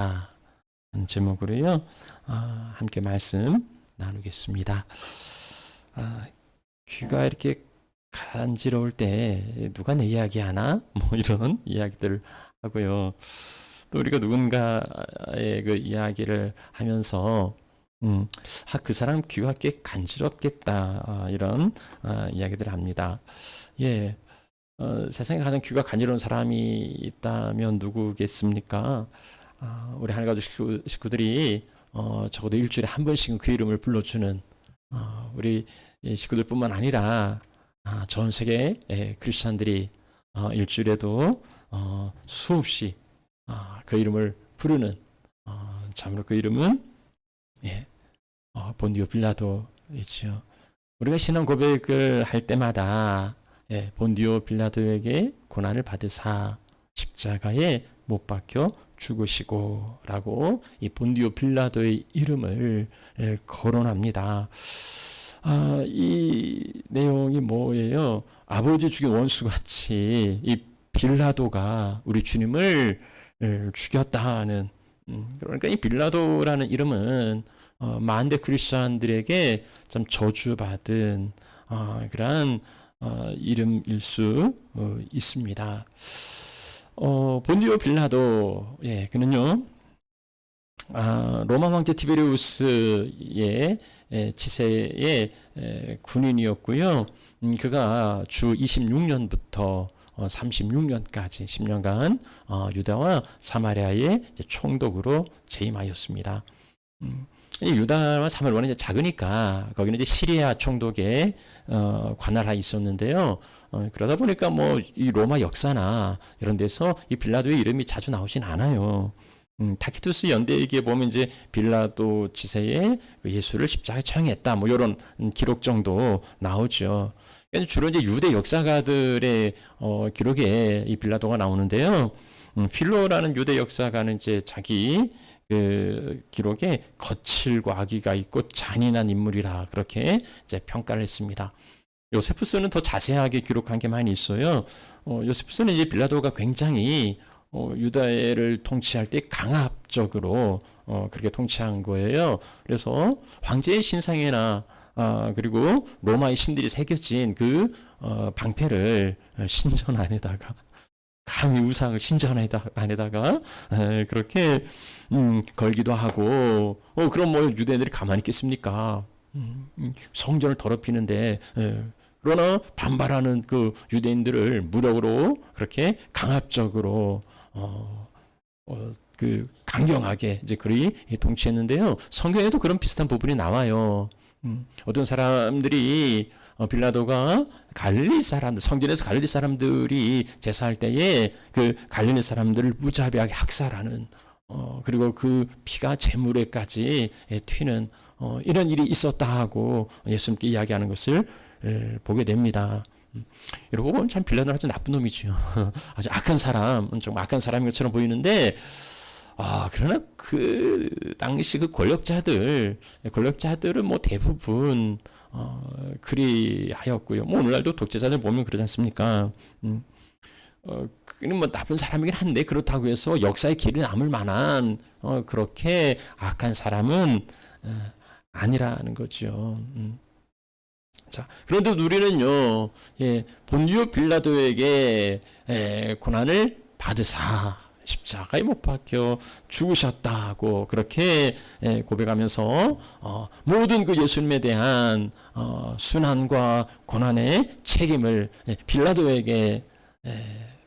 하는 제목으로요. 함께 말씀 나누겠습니다. 귀가 이렇게 간지러울 때 누가 내 이야기 하나? 뭐 이런 이야기들 하고요. 또 우리가 누군가의 그 이야기를 하면서 그 사람 귀가 꽤 간지럽겠다, 이런 이야기들을 합니다. 예, 세상에 가장 귀가 간지러운 사람이 있다면 누구겠습니까? 우리 하늘가족 식구들이 적어도 일주일에 한 번씩은 그 이름을 불러주는 우리 식구들뿐만 아니라 전 세계 크리스찬들이 일주일에도 수없이 그 이름을 부르는, 참으로 그 이름은 본디오 빌라도이죠. 우리가 신앙 고백을 할 때마다 본디오 빌라도에게 고난을 받으사 십자가에 못 박혀 죽으시고 라고 이 본디오 빌라도의 이름을 거론합니다. 이 내용이 뭐예요? 아버지 죽인 원수같이 이 빌라도가 우리 주님을 죽였다는, 그러니까 이 빌라도라는 이름은 만대 크리스천들에게 좀 저주받은 그러한 이름일 수 있습니다. 본디오 빌라도, 그는요, 로마 황제 티베리우스의 치세의 군인이었고요. 그가 주 26년부터 36년까지 10년간 유다와 사마리아의 총독으로 재임하였습니다. 유다와 사마리아는 이제 작으니까 거기는 이제 시리아 총독의 관할하에 있었는데요. 그러다 보니까 뭐 이 로마 역사나 이런 데서 이 빌라도의 이름이 자주 나오진 않아요. 타키투스 연대기에 보면 이제 빌라도 지세의 예수를 십자가에 처형했다, 뭐 이런 기록 정도 나오죠. 주로 이제 유대 역사가들의 기록에 이 빌라도가 나오는데요. 필로라는 유대 역사가는 이제 자기 그 기록에 거칠고 악의가 있고 잔인한 인물이라 그렇게 이제 평가를 했습니다. 요세푸스는 더 자세하게 기록한 게 많이 있어요. 요세푸스는 이제 빌라도가 굉장히 유다를 통치할 때 강압적으로 그렇게 통치한 거예요. 그래서 황제의 신상에나 그리고 로마의 신들이 새겨진 그 방패를 신전 안에다가, 감히 우상을 신전 안에다가 그렇게 걸기도 하고, 그럼 뭐 유대인들이 가만히 있겠습니까? 성전을 더럽히는데, 그러나 반발하는 그 유대인들을 무력으로 그렇게 강압적으로 그 강경하게 이제 그리 통치했는데요. 성경에도 그런 비슷한 부분이 나와요. 어떤 사람들이 빌라도가 갈릴리 사람들, 성전에서 갈릴리 사람들이 제사할 때에 그 갈릴리 사람들을 무자비하게 학살하는, 그리고 그 피가 제물에까지 튀는 이런 일이 있었다 하고 예수님께 이야기하는 것을 보게 됩니다. 이러고 보면 참 빌라도는 아주 나쁜 놈이죠. 아주 악한 사람, 좀 악한 사람인 것처럼 보이는데, 그러나 그 당시 그 권력자들은 뭐 대부분 그리하였고요. 뭐 오늘날도 독재자들 보면 그러지 않습니까? 그는 뭐 나쁜 사람이긴 한데 그렇다고 해서 역사의 길이 남을 만한 그렇게 악한 사람은 아니라는 거죠. 자, 그런데 우리는요, 본디오 빌라도에게 고난을 받으사 십자가에 못 박혀 죽으셨다고 그렇게 고백하면서 모든 그 예수님에 대한 순환과 고난의 책임을 빌라도에게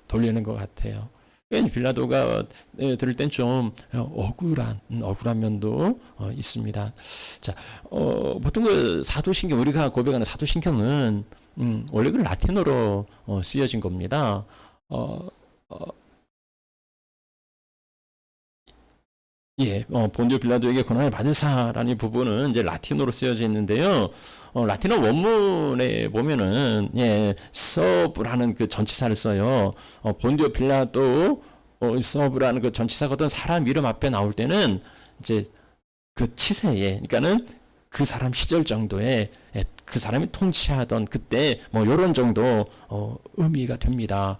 돌리는 것 같아요. 빌라도가 들을 땐 좀 억울한 면도 있습니다. 자, 보통 그 사도신경, 우리가 고백하는 사도신경은 원래 그 라틴어로 쓰여진 겁니다. 본디오 빌라도에게 고난을 받으사라는 부분은 이제 라틴어로 쓰여져 있는데요. 라틴어 원문에 보면은 서브라는 그 전치사를 써요. 본디오 빌라도 서브라는 그 전치사가 어떤 사람 이름 앞에 나올 때는 이제 그 치세에, 그러니까는 그 사람 시절 정도의 그 사람이 통치하던 그때 뭐 이런 정도 의미가 됩니다.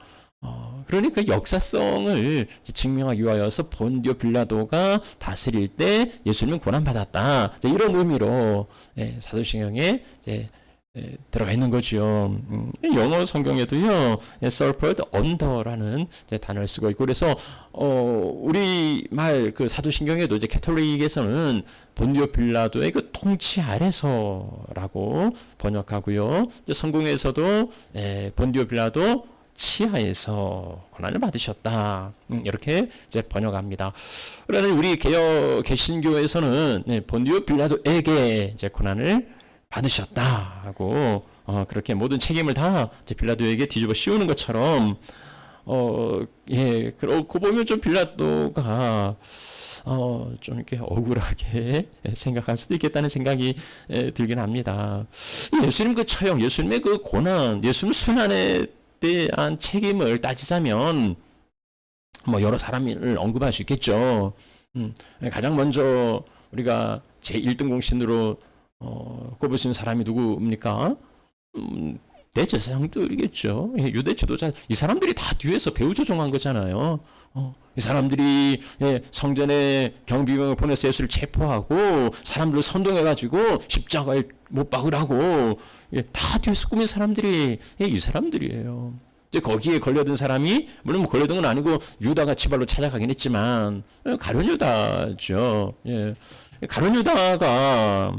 그러니까 역사성을 증명하기 위하여서 본디오 빌라도가 다스릴 때 예수님은 고난받았다. 이런 의미로 사도신경에 들어가 있는 거죠. 영어 성경에도요, suffered under라는 단어를 쓰고 있고, 그래서 우리 말 그 사도신경에도 이제 캐톨릭에서는 본디오 빌라도의 그 통치 아래서라고 번역하고요. 이제 성경에서도 본디오 빌라도 치하에서 고난을 받으셨다. 이렇게 이제 번역합니다. 그러나 우리 개신교에서는 본디오 빌라도에게 이제 고난을 받으셨다고 그렇게 모든 책임을 다 이제 빌라도에게 뒤집어 씌우는 것처럼 그러고 보면 좀 빌라도가 좀 이렇게 억울하게 생각할 수도 있겠다는 생각이 들긴 합니다. 예수님 그 처형, 예수님의 그 고난, 예수님 순환에 대한 책임을 따지자면 뭐 여러 사람을 언급할 수 있겠죠. 가장 먼저 우리가 제1등 공신으로 꼽을 수 있는 사람이 누구입니까? 대제사장들이겠죠. 유대 지도자, 이 사람들이 다 뒤에서 배후 조종한 거잖아요. 이 사람들이 성전에 경비병을 보내서 예수를 체포하고 사람들을 선동해가지고 십자가에 못 박으라고 다 뒤에서 꾸민 사람들이 이 사람들이에요. 이제 거기에 걸려든 사람이 물론 뭐 걸려든 건 아니고 유다가 지발로 찾아가긴 했지만 가룟 유다죠. 가룟 유다가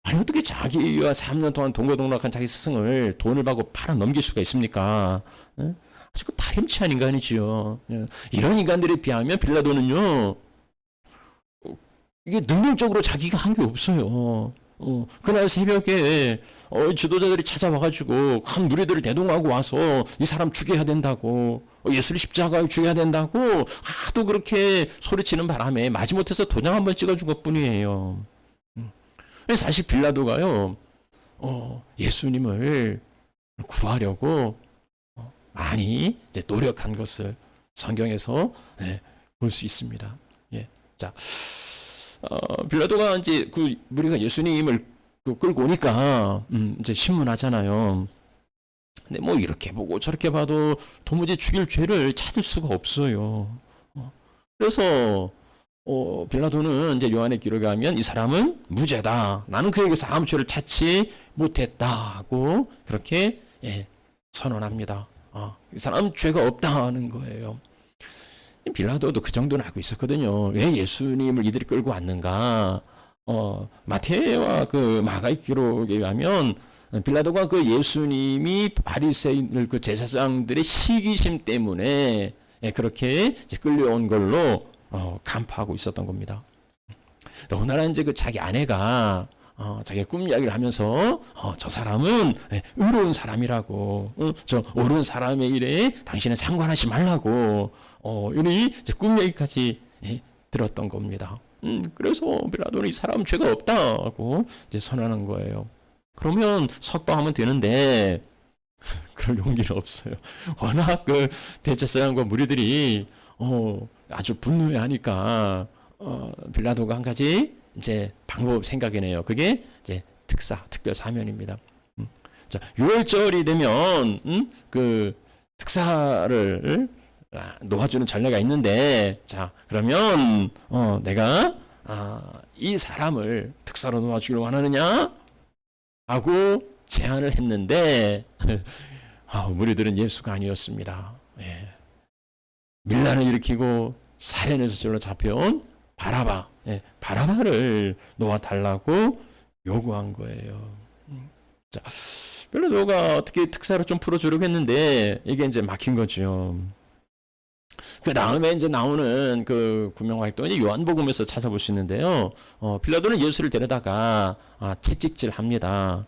아니 어떻게 자기와 3년 동안 동거동락한 자기 스승을 돈을 받고 팔아 넘길 수가 있습니까? 아주 그 파렴치한 인간이지요. 이런 인간들에 비하면 빌라도는요, 이게 능력적으로 자기가 한 게 없어요. 그날 새벽에 지도자들이 찾아와가지고 큰 무리들을 대동하고 와서 이 사람 죽여야 된다고, 예수를 십자가에 죽여야 된다고 하도 그렇게 소리치는 바람에 마지못해서 도장 한번 찍어준 것뿐이에요. 사실 빌라도가요, 예수님을 구하려고 많이 이제 노력한 것을 성경에서 볼 수 있습니다. 자, 빌라도가 이제 그 무리가 예수님을 끌고 오니까 이제 신문하잖아요. 근데 뭐 이렇게 보고 저렇게 봐도 도무지 죽일 죄를 찾을 수가 없어요. 그래서 빌라도는 이제 요한의 기록에 하면 이 사람은 무죄다. 나는 그에게서 아무 죄를 찾지 못했다고 그렇게 선언합니다. 이 사람 죄가 없다는 거예요. 빌라도도 그 정도는 알고 있었거든요. 왜 예수님을 이들이 끌고 왔는가? 마태와 그 마가의 기록에 의하면 빌라도가 그 예수님이 바리새인들 그 제사장들의 시기심 때문에 그렇게 이제 끌려온 걸로 간파하고 있었던 겁니다. 더군다나 이제 그 자기 아내가 자기가 꿈 이야기를 하면서 저 사람은 의로운 사람이라고, 저 옳은 사람의 일에 당신은 상관하지 말라고 이런 이제 꿈 얘기까지 들었던 겁니다. 그래서 빌라도는 이 사람은 죄가 없다고 이제 선언하는 거예요. 그러면 석방하면 되는데 그럴 용기는 없어요. 워낙 그 대제사장과 무리들이 아주 분노해하니까 빌라도가 한 가지 이제 방법 생각해내요. 그게 이제 특별 사면입니다. 자, 6월절이 되면 그 특사를 놓아주는 전례가 있는데, 자 그러면 내가 이 사람을 특사로 놓아주기로 원하느냐 하고 제안을 했는데 무리들은 예수가 아니었습니다. 밀란을 일으키고 살인의 저질로 잡혀온 바라바를 놓아달라고 요구한 거예요. 자, 빌라도가 어떻게 특사로 좀 풀어주려고 했는데 이게 이제 막힌 거죠. 그 다음에 이제 나오는 그 구명 활동이 요한복음에서 찾아볼 수 있는데요. 빌라도는 예수를 데려다가 채찍질 합니다.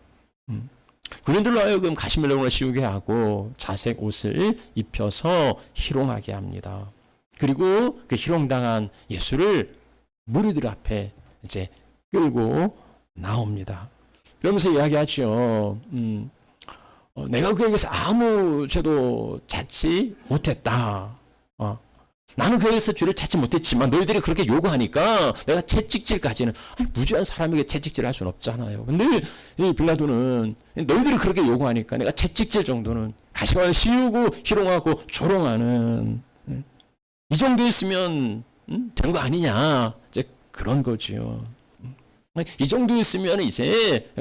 그런들로 하여금 가시멜론을 씌우게 하고 자색 옷을 입혀서 희롱하게 합니다. 그리고 그 희롱당한 예수를 무리들 앞에 이제 끌고 나옵니다. 그러면서 이야기하죠. 내가 그에게서 아무 죄도 찾지 못했다. 나는 그에게서 죄를 찾지 못했지만 너희들이 그렇게 요구하니까 내가 채찍질까지는, 무죄한 사람에게 채찍질 할 수는 없잖아요. 근데 이 빌라도는 너희들이 그렇게 요구하니까 내가 채찍질 정도는 가시관을 씌우고 희롱하고 조롱하는, 이 정도 있으면 된 거 아니냐, 이제 그런 거지요. 이 정도 있으면 이제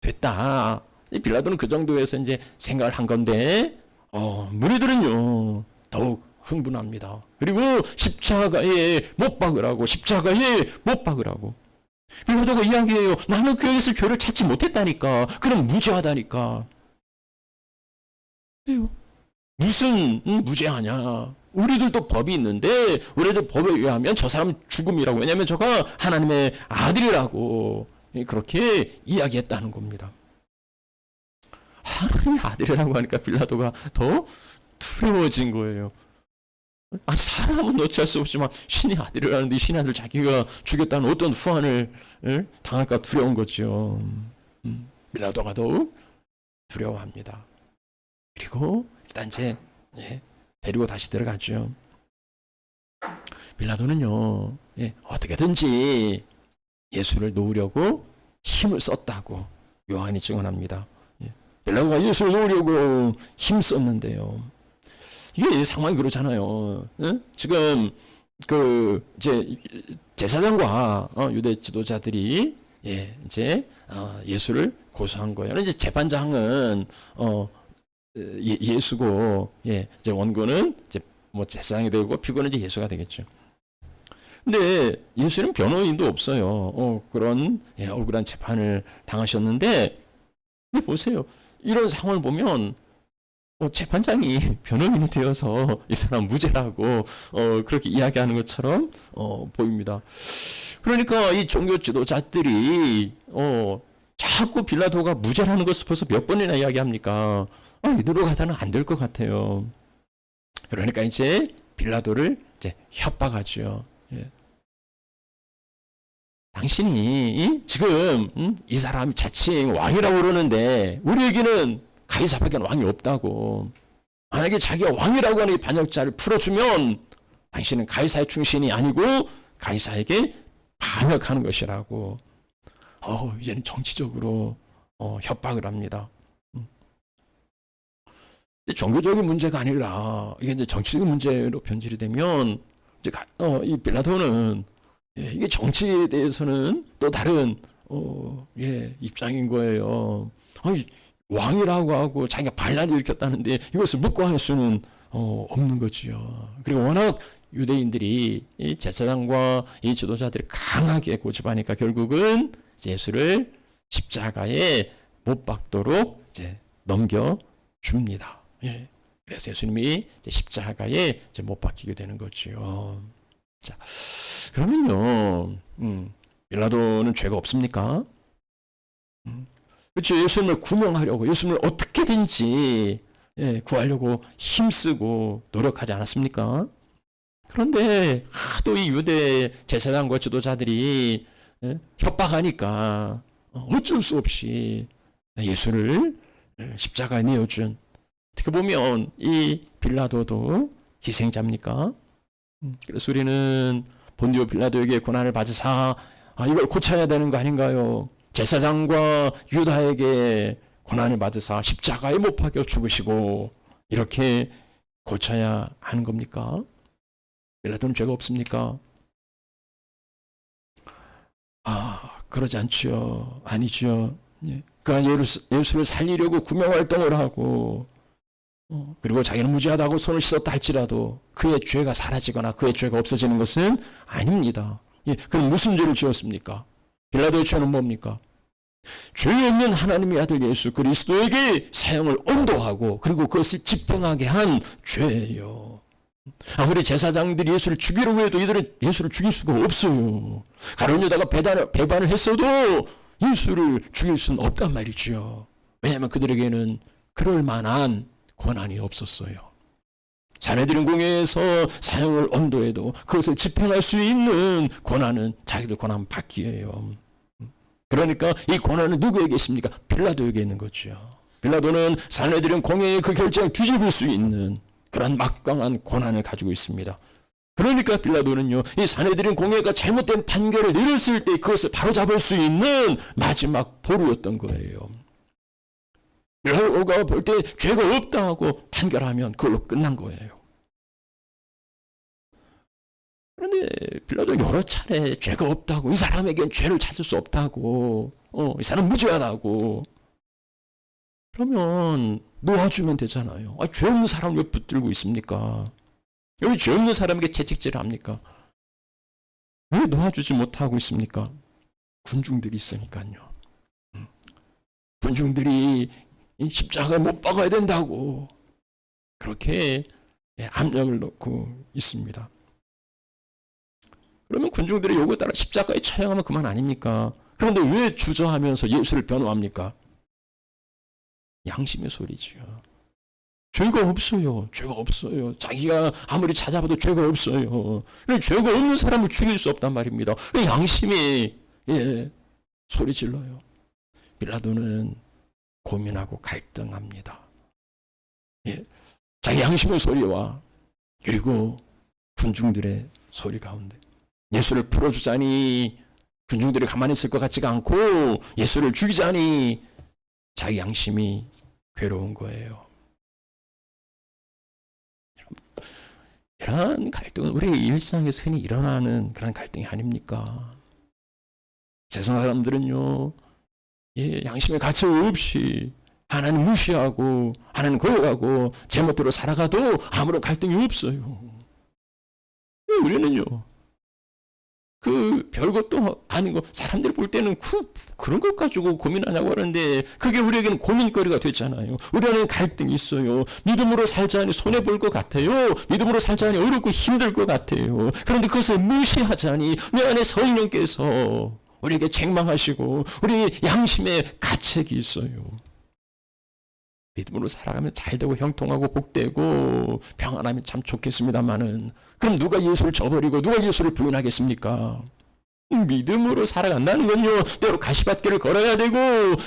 됐다. 빌라도는 그 정도에서 이제 생각을 한 건데, 무리들은요 더욱 흥분합니다. 그리고 십자가에 못 박으라고, 십자가에 못 박으라고. 빌라도가 이야기해요. 나는 그에게서 죄를 찾지 못했다니까. 그럼 무죄하다니까. 무슨 무죄하냐? 우리들도 법이 있는데 우리들 법에 의하면 저 사람 죽음이라고. 왜냐하면 저가 하나님의 아들이라고 그렇게 이야기했다는 겁니다. 하나님의 아들이라고 하니까 빌라도가 더 두려워진 거예요. 사람은 어찌할 수 없지만 신의 아들이라는데 신의 아들 자기가 죽였다는 어떤 후환을 당할까 두려운 거죠. 빌라도가 더욱 두려워합니다. 그리고 일단 이제 데리고 다시 들어가죠. 빌라도는요 어떻게든지 예수를 놓으려고 힘을 썼다고 요한이 증언합니다. 빌라도가 예수를 놓으려고 힘썼는데요. 이게 상황이 그렇잖아요. 지금 이제 제사장과 유대 지도자들이 이제 예수를 고소한 거예요. 이제 재판장은 예수고, 이제 원고는 이제 뭐 제사장이 되고 피고는 이제 예수가 되겠죠. 근데 예수는 변호인도 없어요. 그런 억울한 재판을 당하셨는데, 근데 보세요. 이런 상황을 보면 재판장이 변호인이 되어서 이 사람 무죄라고 그렇게 이야기하는 것처럼 보입니다. 그러니까 이 종교 지도자들이 자꾸 빌라도가 무죄라는 것을 벌써 몇 번이나 이야기합니까? 이대로 가다는 안 될 것 같아요. 그러니까 이제 빌라도를 이제 협박하죠. 당신이 지금 이 사람이 자칭 왕이라고 그러는데 우리에게는 가이사밖에 왕이 없다고. 만약에 자기가 왕이라고 하는 이 반역자를 풀어주면 당신은 가이사의 충신이 아니고 가이사에게 반역하는 것이라고. 이제는 정치적으로 협박을 합니다. 종교적인 문제가 아니라 이게 이제 정치적인 문제로 변질이 되면 이제 이 빌라도는 이게 정치에 대해서는 또 다른 입장인 거예요. 왕이라고 하고 자기가 반란을 일으켰다는데 이것을 묵과할 수는 없는 거지요. 그리고 워낙 유대인들이 이 제사장과 이 지도자들이 강하게 고집하니까 결국은 예수를 십자가에 못 박도록 이제 넘겨줍니다. 그래서 예수님이 이제 십자가에 이제 못 박히게 되는 거지요. 자, 그러면요, 빌라도는 죄가 없습니까? 그렇죠. 예수님을 구명하려고, 예수님을 어떻게든지 구하려고 힘쓰고 노력하지 않았습니까? 그런데 하도 이 유대 제사장과 지도자들이 협박하니까 어쩔 수 없이 예수를 십자가에 내어준, 어떻게 보면 이 빌라도도 희생자입니까? 그래서 우리는 본디오 빌라도에게 고난을 받으사 이걸 고쳐야 되는 거 아닌가요? 제사장과 유다에게 고난을 받으사 십자가에 못 박혀 죽으시고 이렇게 고쳐야 하는 겁니까? 빌라도는 죄가 없습니까? 그러지 않죠. 아니죠. 그가 예수를 살리려고 구명활동을 하고 그리고 자기는 무죄하다고 손을 씻었다 할지라도 그의 죄가 사라지거나 그의 죄가 없어지는 것은 아닙니다. 그럼 무슨 죄를 지었습니까? 빌라도의 죄는 뭡니까? 죄 없는 하나님의 아들 예수 그리스도에게 사형을 언도하고 그리고 그것을 집행하게 한 죄예요. 아무리 제사장들이 예수를 죽이려고 해도 이들은 예수를 죽일 수가 없어요. 가룟 유다가 배반을 했어도 예수를 죽일 수는 없단 말이죠. 왜냐하면 그들에게는 그럴 만한 권한이 없었어요. 사내들인 공회에서 사형을 언도해도 그것을 집행할 수 있는 권한은 자기들 권한 받기예요. 그러니까 이 권한은 누구에게 있습니까? 빌라도에게 있는 거죠. 빌라도는 사내들인 공회의 그 결정을 뒤집을 수 있는 그런 막강한 권한을 가지고 있습니다. 그러니까 빌라도는요, 이 사내들인 공회가 잘못된 판결을 내렸을 때 그것을 바로잡을 수 있는 마지막 보루였던 거예요. 빌라도가 볼 때 죄가 없다고 판결하면 그걸로 끝난 거예요. 그런데 빌라도가 여러 차례 죄가 없다고, 이 사람에겐 죄를 찾을 수 없다고, 이 사람 무죄하다고, 그러면 놓아주면 되잖아요. 죄 없는 사람을 왜 붙들고 있습니까? 여기 죄 없는 사람에게 채찍질을 합니까? 왜 놓아주지 못하고 있습니까? 군중들이 있으니까요. 군중들이 십자가에 못 박아야 된다고 그렇게 압력을 넣고 있습니다. 그러면 군중들의 요구에 따라 십자가에 처형하면 그만 아닙니까? 그런데 왜 주저하면서 예수를 변호합니까? 양심의 소리지요. 죄가 없어요. 죄가 없어요. 자기가 아무리 찾아봐도 죄가 없어요. 죄가 없는 사람을 죽일 수 없단 말입니다. 양심이 소리 질러요. 빌라도는 고민하고 갈등합니다. 자기 양심의 소리와 그리고 군중들의 소리 가운데 예수를 풀어주자니 군중들이 가만히 있을 것 같지가 않고 예수를 죽이자니 자기 양심이 괴로운 거예요. 이러한 갈등은 우리 일상에서 흔히 일어나는 그런 갈등이 아닙니까? 세상 사람들은요, 양심의 가치 없이 하나님 무시하고 하나님 거역하고 제멋대로 살아가도 아무런 갈등이 없어요. 우리는요, 그 별것도 아닌 거 사람들이 볼 때는 그런 것 가지고 고민하냐고 하는데 그게 우리에게는 고민거리가 됐잖아요. 우리 안에 갈등이 있어요. 믿음으로 살자니 손해볼 것 같아요. 믿음으로 살자니 어렵고 힘들 것 같아요. 그런데 그것을 무시하자니 내 안에 성령께서 우리에게 책망하시고 우리 양심에 가책이 있어요. 믿음으로 살아가면 잘되고 형통하고 복되고 평안하면 참 좋겠습니다마는 그럼 누가 예수를 저버리고 누가 예수를 부인하겠습니까? 믿음으로 살아간다는 건요, 때로 가시밭길을 걸어야 되고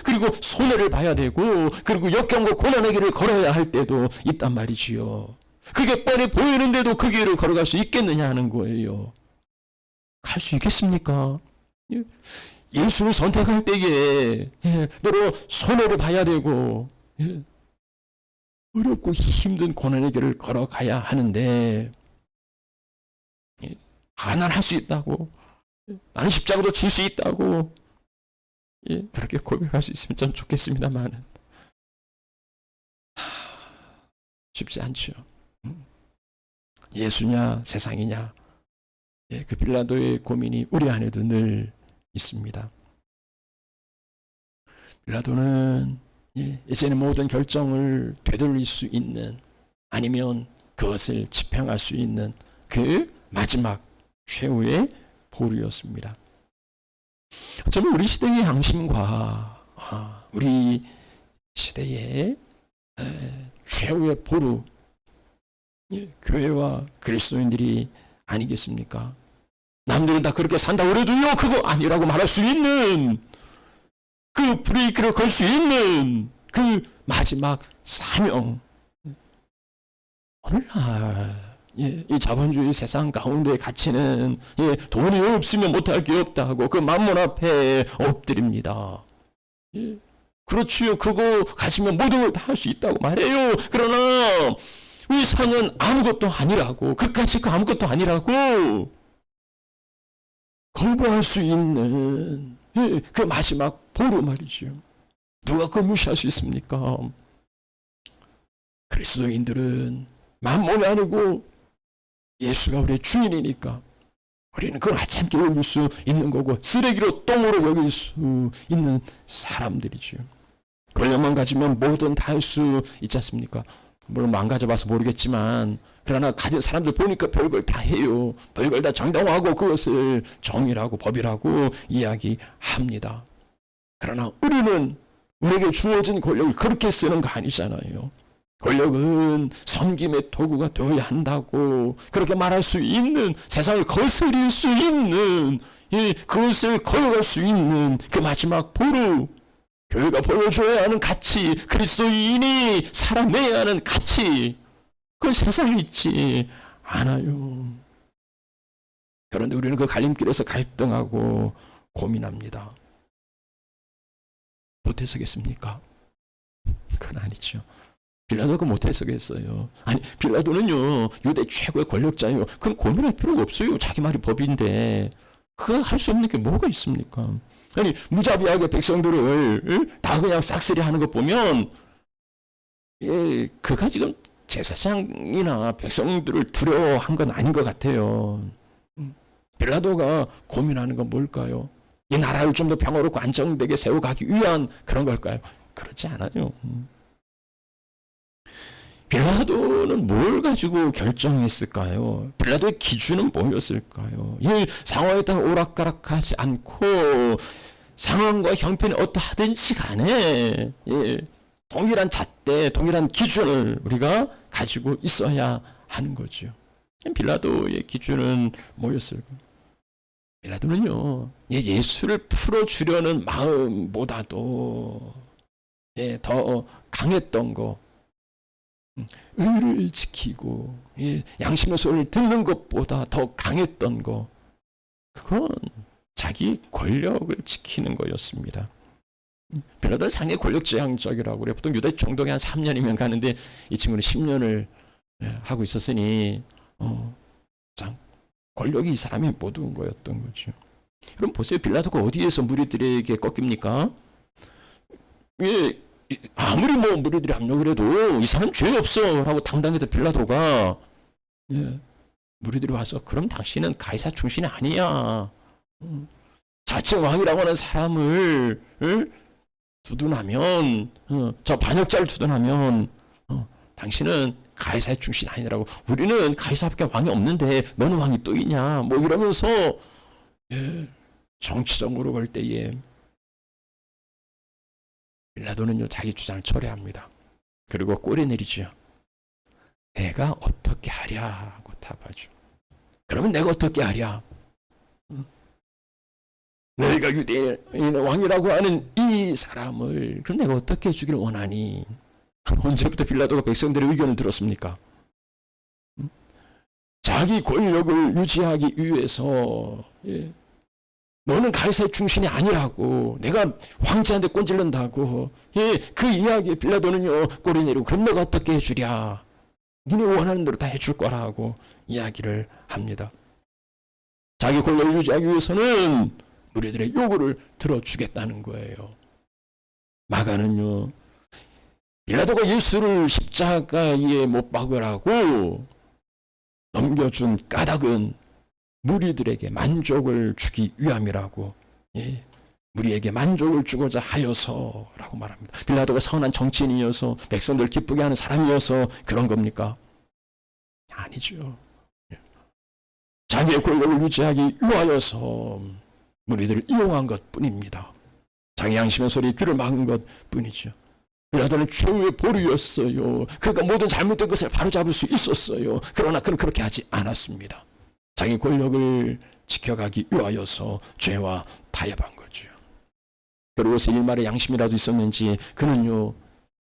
그리고 손해를 봐야 되고 그리고 역경과 고난의 길을 걸어야 할 때도 있단 말이지요. 그게 뻔히 보이는데도 그 길을 걸어갈 수 있겠느냐 하는 거예요. 갈 수 있겠습니까? 예수를 선택할 때에 때로 손해를 봐야 되고 어렵고 힘든 고난의 길을 걸어가야 하는데 난 할 수 있다고, 나는 십자가도 질 수 있다고 그렇게 고백할 수 있으면 참 좋겠습니다만 쉽지 않죠. 예수냐 세상이냐, 그 빌라도의 고민이 우리 안에도 늘 있습니다. 빌라도는 이제는 모든 결정을 되돌릴 수 있는, 아니면 그것을 집행할 수 있는 그 마지막 최후의 보루였습니다. 저는 우리 시대의 양심과 우리 시대의 최후의 보루, 교회와 그리스도인들이 아니겠습니까? 남들은 다 그렇게 산다고 그래도요, 그거 아니라고 말할 수 있는, 그 브레이크를 걸 수 있는 그 마지막 사명. 오늘날 이 자본주의 세상 가운데 갇히는 돈이 없으면 못할 게 없다고 그 만몬 앞에 엎드립니다. 그렇지요. 그거 가지면 모든 걸 다 할 수 있다고 말해요. 그러나 이 상은 아무것도 아니라고, 그까짓 거 아무것도 아니라고 거부할 수 있는 그 마지막 보루 말이죠. 누가 그걸 무시할 수 있습니까? 그리스도인들은 만몬이 아니고 예수가 우리의 주인이니까 우리는 그걸 하찮게 여길 수 있는 거고 쓰레기로 똥으로 여길 수 있는 사람들이죠. 권력만 가지면 뭐든 다 할 수 있지 않습니까? 물론 안 가져봐서 모르겠지만 그러나 가진 사람들 보니까 별걸 다 해요. 별걸 다 정당화하고 그것을 정의라고 법이라고 이야기합니다. 그러나 우리는 우리에게 주어진 권력을 그렇게 쓰는 거 아니잖아요. 권력은 섬김의 도구가 되어야 한다고 그렇게 말할 수 있는, 세상을 거스릴 수 있는, 그것을 거역할 수 있는 그 마지막 보루, 교회가 보여줘야 하는 가치, 그리스도인이 살아내야 하는 가치, 그건 세상에 있지 않아요. 그런데 우리는 그 갈림길에서 갈등하고 고민합니다. 못해서겠습니까? 그건 아니죠. 빌라도가 못해서겠어요. 아니, 빌라도는요, 유대 최고의 권력자예요. 그건 고민할 필요가 없어요. 자기 말이 법인데. 그거 할 수 없는 게 뭐가 있습니까? 아니, 무자비하게 백성들을 다 그냥 싹쓸이 하는 것 보면, 예, 그가 지금 제사장이나 백성들을 두려워한 건 아닌 것 같아요. 빌라도가 고민하는 건 뭘까요? 이 나라를 좀 더 평화롭고 안정되게 세워가기 위한 그런 걸까요? 그렇지 않아요. 빌라도는 뭘 가지고 결정했을까요? 빌라도의 기준은 뭐였을까요? 이 상황에 따라 오락가락하지 않고 상황과 형편이 어떠하든지 간에 동일한 잣대, 동일한 기준을 우리가 가지고 있어야 하는 거죠. 빌라도의 기준은 뭐였을까요? 빌라도는요, 예수를 풀어주려는 마음보다도 더 강했던 거, 의를 지키고 양심의 소리를 듣는 것보다 더 강했던 거, 그건 자기 권력을 지키는 거였습니다. 빌라도는 상당히 권력지향적이라고 그래요. 보통 유대 총독이 한 3년이면 가는데 이 친구는 10년을 하고 있었으니 참 권력이 이 사람의 모든 거였던 거죠. 그럼 보세요. 빌라도가 어디에서 무리들에게 꺾입니까? 아무리 뭐 무리들이 압력을 해도 이 사람 죄 없어 라고 당당했던 빌라도가 무리들이 와서 그럼 당신은 가이사 충신이 아니야. 자칭 왕이라고 하는 사람을 두둔하면 저 반역자를 두둔하면 당신은 가이사의 충신이 아니라고. 우리는 가이사밖에 왕이 없는데 너는 왕이 또 있냐 뭐 이러면서 정치적으로 볼 때에 빌라도는요 자기 주장을 철회합니다. 그리고 꼬리 내리죠. 내가 어떻게 하랴 하고 답하죠. 그러면 내가 어떻게 하랴? 너희가 유대인의 왕이라고 하는 이 사람을 그럼 내가 어떻게 해주기를 원하니? 언제부터 빌라도가 백성들의 의견을 들었습니까? 자기 권력을 유지하기 위해서 너는 가이사의 충신이 아니라고 내가 황제한테 꼰질른다고 그 이야기에 빌라도는요 꼬리 내리고 그럼 내가 어떻게 해주랴? 니네 원하는 대로 다 해줄 거라고 이야기를 합니다. 자기 권력을 유지하기 위해서는 무리들의 요구를 들어주겠다는 거예요. 마가는요 빌라도가 예수를 십자가에 못 박으라고 넘겨준 까닭은 무리들에게 만족을 주기 위함이라고, 무리에게 만족을 주고자 하여서라고 말합니다. 빌라도가 선한 정치인이어서 백성들 기쁘게 하는 사람이어서 그런 겁니까? 아니죠. 자기의 권력을 유지하기 위하여서 무리들을 이용한 것 뿐입니다. 자기 양심의 소리에 귀를 막은 것 뿐이죠. 빌라도는 최후의 보루였어요. 그가 모든 잘못된 것을 바로잡을 수 있었어요. 그러나 그는 그렇게 하지 않았습니다. 자기 권력을 지켜가기 위하여서 죄와 타협한 거죠. 그리고서 일말의 양심이라도 있었는지 그는요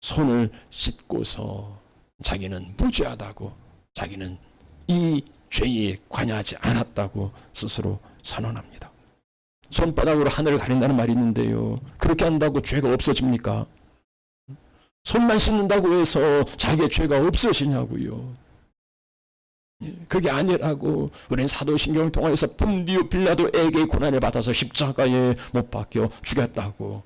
손을 씻고서 자기는 무죄하다고, 자기는 이 죄에 관여하지 않았다고 스스로 선언합니다. 손바닥으로 하늘을 가린다는 말이 있는데요, 그렇게 한다고 죄가 없어집니까? 손만 씻는다고 해서 자기의 죄가 없어지냐고요. 그게 아니라고. 우리는 사도신경을 통해서 본디오 빌라도에게 고난을 받아서 십자가에 못 박혀 죽였다고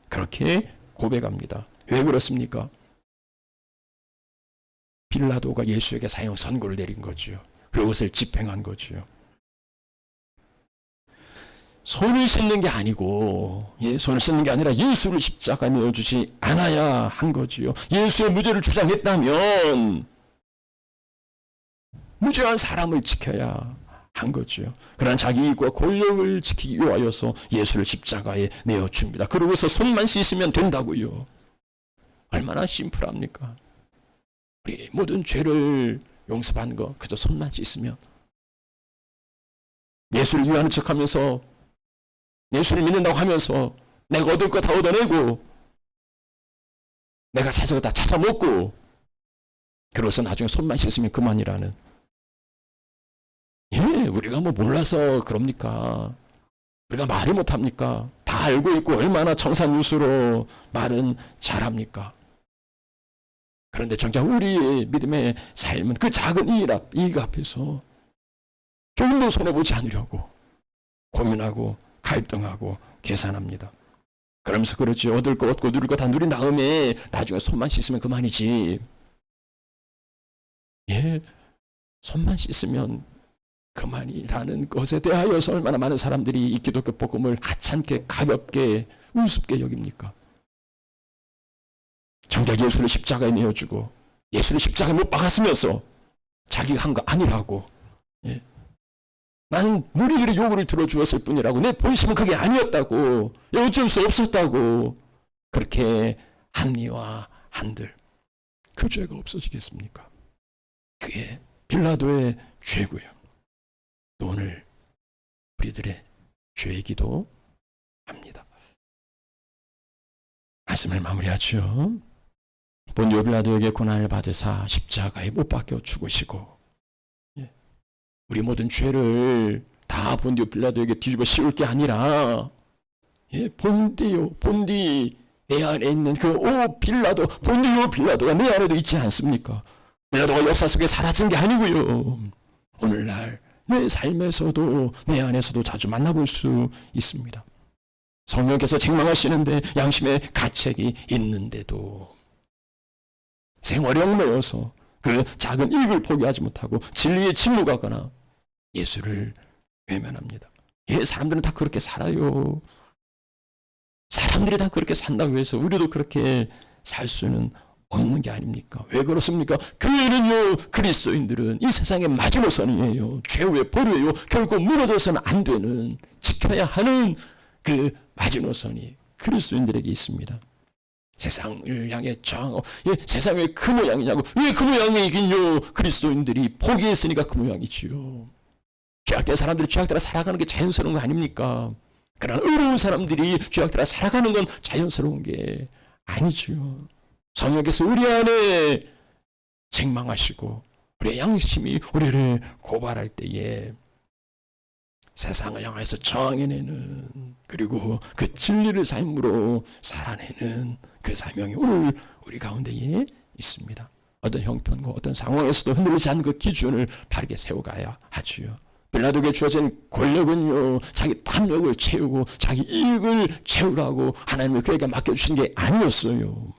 그렇게 고백합니다. 왜 그렇습니까? 빌라도가 예수에게 사형 선고를 내린 거죠. 그것을 집행한 거죠. 손을 씻는 게 아니고, 손을 씻는 게 아니라 예수를 십자가에 내어주지 않아야 한 거지요. 예수의 무죄를 주장했다면 무죄한 사람을 지켜야 한 거죠. 그러나 자기 이익과 권력을 지키기 위하여서 예수를 십자가에 내어줍니다. 그러고서 손만 씻으면 된다고요. 얼마나 심플합니까? 우리 모든 죄를 용서받는 거 그저 손만 씻으면, 예수를 위하는 척하면서 예수를 믿는다고 하면서 내가 얻을 거 다 얻어내고 내가 찾을 거 다 찾아 먹고 그래서 나중에 손만 씻으면 그만이라는. 우리가 뭐 몰라서 그럽니까? 우리가 말을 못합니까? 다 알고 있고 얼마나 청산유수로 말은 잘합니까? 그런데 정작 우리의 믿음의 삶은 그 작은 이익 앞에서 조금 더 손해보지 않으려고 고민하고 갈등하고 계산합니다. 그러면서 그렇지, 얻을 거 얻고 누릴 거 다 누린 다음에 나중에 손만 씻으면 그만이지. 예, 손만 씻으면 그만이라는 것에 대하여서 얼마나 많은 사람들이 이 기독교 복음을 하찮게 가볍게 우습게 여깁니까? 정작 예수를 십자가에 내어주고 예수를 십자가에 못 박았으면서 자기가 한 거 아니라고, 예. 나는 누리기를 요구를 들어주었을 뿐이라고, 내 본심은 그게 아니었다고, 어쩔 수 없었다고 그렇게 한리와 한들, 그 죄가 없어지겠습니까? 그게 빌라도의 죄고요. 또 오늘 우리들의 죄이기도 합니다. 말씀을 마무리하죠. 본디오 빌라도에게 고난을 받으사 십자가에 못 박혀 죽으시고, 우리 모든 죄를 다 본디오 빌라도에게 뒤집어 씌울 게 아니라, 본디 내 안에 있는 그 빌라도, 본디오 빌라도가 내 안에도 있지 않습니까? 빌라도가 역사 속에 사라진 게 아니고요. 오늘날 내 삶에서도 내 안에서도 자주 만나볼 수 있습니다. 성령께서 책망하시는데 양심의 가책이 있는데도 생활에 얽매여서 그 작은 이익을 포기하지 못하고 진리에 침묵하거나 예수를 외면합니다. 사람들은 다 그렇게 살아요. 사람들이 다 그렇게 산다고 해서 우리도 그렇게 살 수는 없는 게 아닙니까? 왜 그렇습니까? 교회는요, 그리스도인들은 이 세상의 마지노선이에요. 최후의 보루예요. 결코 무너져서는 안 되는, 지켜야 하는 그 마지노선이 그리스도인들에게 있습니다. 세상을 향해 세상이 왜 그 모양이냐고. 왜 그 모양이긴요? 그리스도인들이 포기했으니까 그 모양이지요. 죄악된 사람들이 죄악대로 살아가는 게 자연스러운 거 아닙니까? 그러나 의로운 사람들이 죄악대로 살아가는 건 자연스러운 게 아니지요. 성령께서 우리 안에 책망하시고 우리의 양심이 우리를 고발할 때에 세상을 향해서 저항해내는, 그리고 그 진리를 삶으로 살아내는 그 사명이 오늘 우리 가운데에 있습니다. 어떤 형편과 어떤 상황에서도 흔들리지 않는 그 기준을 바르게 세워가야 하지요. 빌라도에게 주어진 권력은요, 자기 탐욕을 채우고 자기 이익을 채우라고 하나님이 그에게 맡겨주신 게 아니었어요.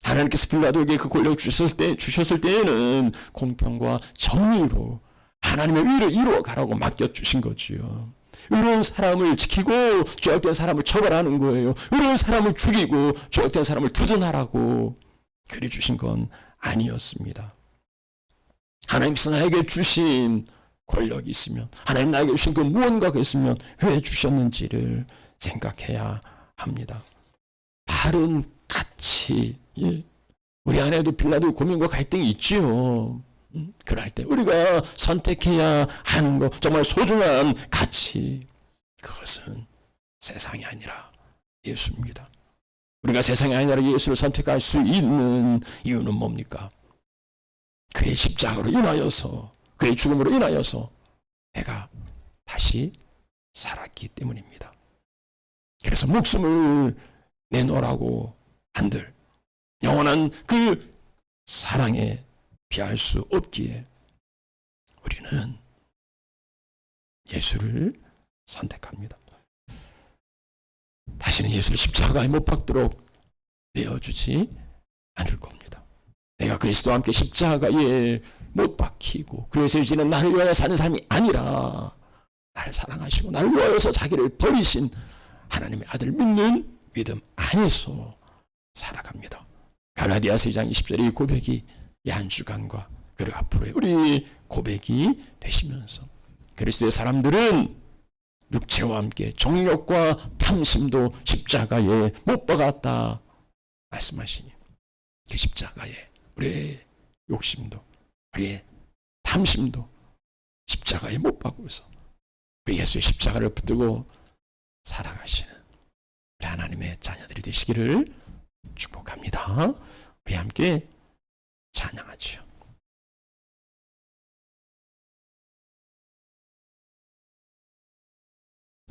하나님께서 빌라도에게 그 권력을 주셨을 때에는 공평과 정의로 하나님의 의를 이루어가라고 맡겨주신 거지요. 의로운 사람을 지키고 죄악된 사람을 처벌하는 거예요. 의로운 사람을 죽이고 죄악된 사람을 두둔하라고 그리 주신 건 아니었습니다. 하나님께서 나에게 주신 권력이 있으면, 하나님 나에게 주신 그 무언가가 있으면 왜 주셨는지를 생각해야 합니다. 바른 가치, 우리 안에도 빌라도의 고민과 갈등이 있지요. 그럴 때 우리가 선택해야 하는 것, 정말 소중한 가치, 그것은 세상이 아니라 예수입니다. 우리가 세상이 아니라 예수를 선택할 수 있는 이유는 뭡니까? 그의 십자가로 인하여서, 그의 죽음으로 인하여서 내가 다시 살았기 때문입니다. 그래서 목숨을 내놓으라고 한들 영원한 그 사랑에 피할 수 없기에 우리는 예수를 선택합니다. 다시는 예수를 십자가에 못 박도록 내어주지 않을 겁니다. 내가 그리스도와 함께 십자가에 못 박히고 그래서 이제는 나를 위하여 사는 삶이 아니라 나를 사랑하시고 나를 위하여서 자기를 버리신 하나님의 아들 믿는 믿음 안에서 살아갑니다. 갈라디아서 2장 20절의 이 고백이 이 한 주간과 그리고 앞으로의 우리 고백이 되시면서 그리스도의 사람들은 육체와 함께 정욕과 탐심도 십자가에 못 박았다 말씀하시니 그 십자가에 우리의 욕심도 우리의 탐심도 십자가에 못 박고서 그 예수의 십자가를 붙들고 살아가시는 우리 하나님의 자녀들이 되시기를 축복합니다. 우리 함께 찬양하지요.